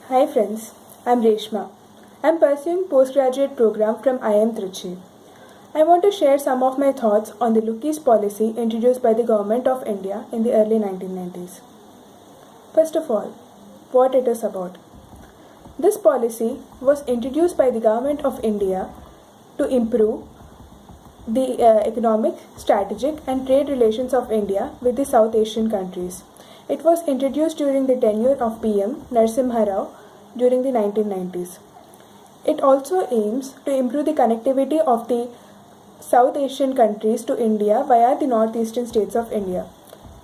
Hi friends, I'm Reshma. I'm pursuing postgraduate program from IIM Trichy. I want to share some of my thoughts on the Lookies policy introduced by the Government of India in the early 1990s. First of all, what it is about. This policy was introduced by the Government of India to improve the economic, strategic and trade relations of India with the South Asian countries. It was introduced during the tenure of PM Narasimha Rao during the 1990s. It also aims to improve the connectivity of the South Asian countries to India via the northeastern states of India.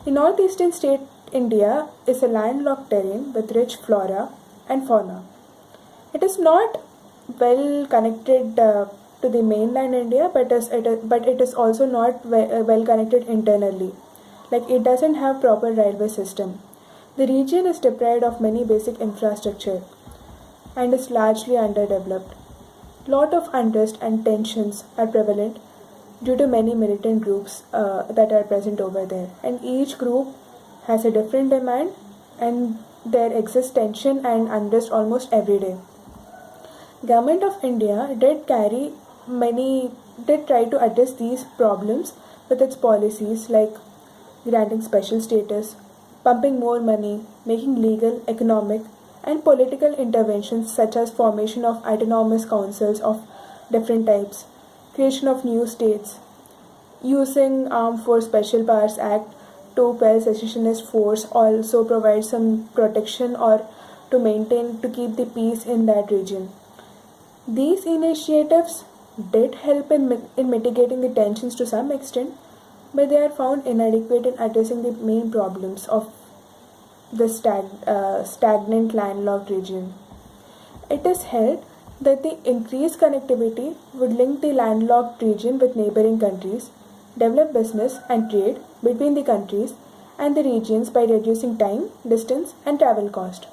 The northeastern state India is a landlocked terrain with rich flora and fauna. It is not well connected to the mainland India, but it is also not well connected internally. Like it doesn't have proper railway system. The region is deprived of many basic infrastructure and is largely underdeveloped. Lot of unrest and tensions are prevalent due to many militant groups that are present over there, and each group has a different demand, and there exists tension and unrest almost every day. Government of India did try to address these problems with its policies like granting special status, pumping more money, making legal, economic and political interventions such as formation of autonomous councils of different types, creation of new states, using Armed Force Special Powers Act to quell secessionist force also provides some protection or to keep the peace in that region. These initiatives did help in mitigating the tensions to some extent, but they are found inadequate in addressing the main problems of the stagnant landlocked region. It is held that the increased connectivity would link the landlocked region with neighboring countries, develop business and trade between the countries and the regions by reducing time, distance and travel cost.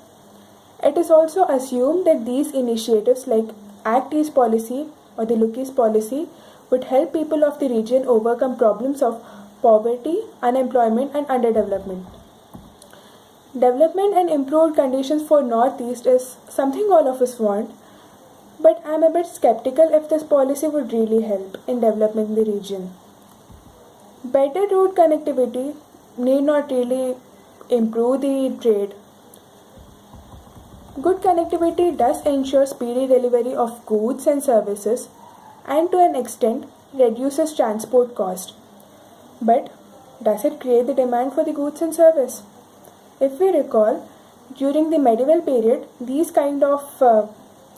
It is also assumed that these initiatives like Act East policy or the Look East policy would help people of the region overcome problems of poverty, unemployment and underdevelopment. Development and improved conditions for Northeast is something all of us want, but I am a bit skeptical if this policy would really help in developing the region. Better road connectivity need not really improve the trade. Good connectivity does ensure speedy delivery of goods and services and to an extent reduces transport cost. But does it create the demand for the goods and service? If we recall, during the medieval period, these kind of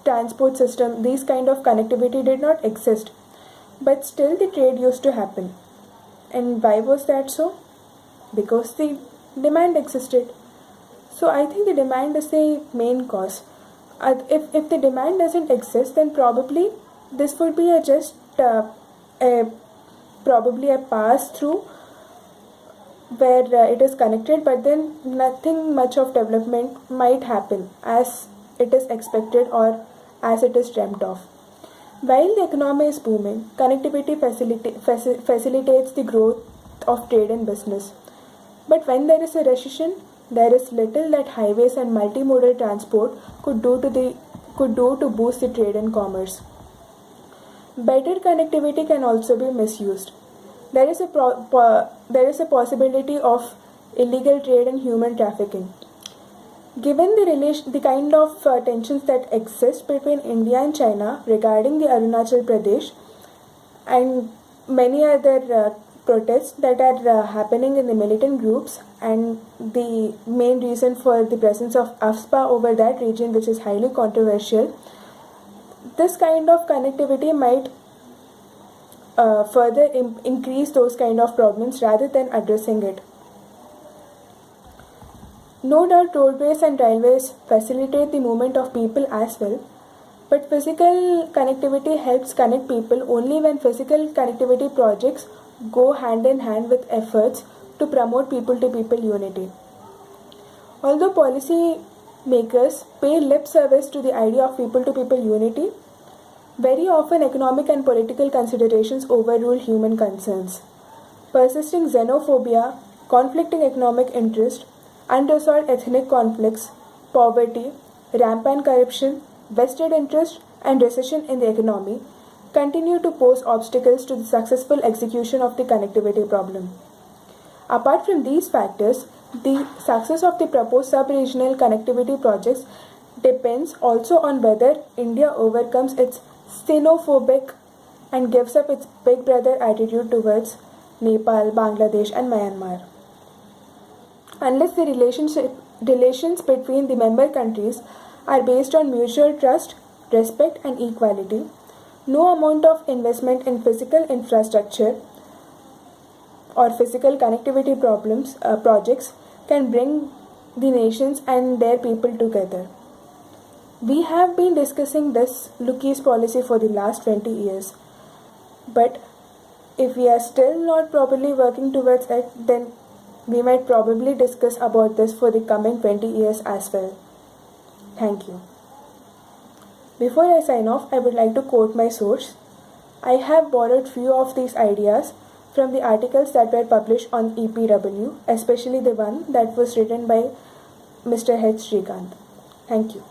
transport system, these kind of connectivity did not exist, but still the trade used to happen. And why was that so? Because the demand existed. So I think the demand is the main cause. If the demand doesn't exist, then probably this would be probably a pass through where it is connected, but then nothing much of development might happen as it is expected or as it is dreamt of. While the economy is booming, connectivity facilitates the growth of trade and business. But when there is a recession, there is little that highways and multimodal transport could do to boost the trade and commerce. Better connectivity can also be misused. There is a possibility of illegal trade and human trafficking. Given the kind of tensions that exist between India and China regarding the Arunachal Pradesh and many other protests that are happening in the militant groups, and the main reason for the presence of AFSPA over that region, which is highly controversial, this kind of connectivity might further increase those kind of problems rather than addressing it. No doubt roadways and railways facilitate the movement of people as well, but physical connectivity helps connect people only when physical connectivity projects go hand in hand with efforts to promote people-to-people unity. Although policy makers pay lip service to the idea of people-to-people unity, very often economic and political considerations overrule human concerns. Persisting xenophobia, conflicting economic interest, unresolved ethnic conflicts, poverty, rampant corruption, vested interest, and recession in the economy continue to pose obstacles to the successful execution of the connectivity problem. Apart from these factors, the success of the proposed sub-regional connectivity projects depends also on whether India overcomes its xenophobic and gives up its big brother attitude towards Nepal, Bangladesh, and Myanmar. Unless the relations between the member countries are based on mutual trust, respect, and equality, no amount of investment in physical infrastructure or physical connectivity projects can bring the nations and their people together. We have been discussing this Lookie's policy for the last 20 years, but if we are still not properly working towards it, then we might probably discuss about this for the coming 20 years as well. Thank you. Before I sign off, I would like to quote my source. I have borrowed few of these ideas from the articles that were published on EPW, especially the one that was written by Mr. H. Srikanth. Thank you.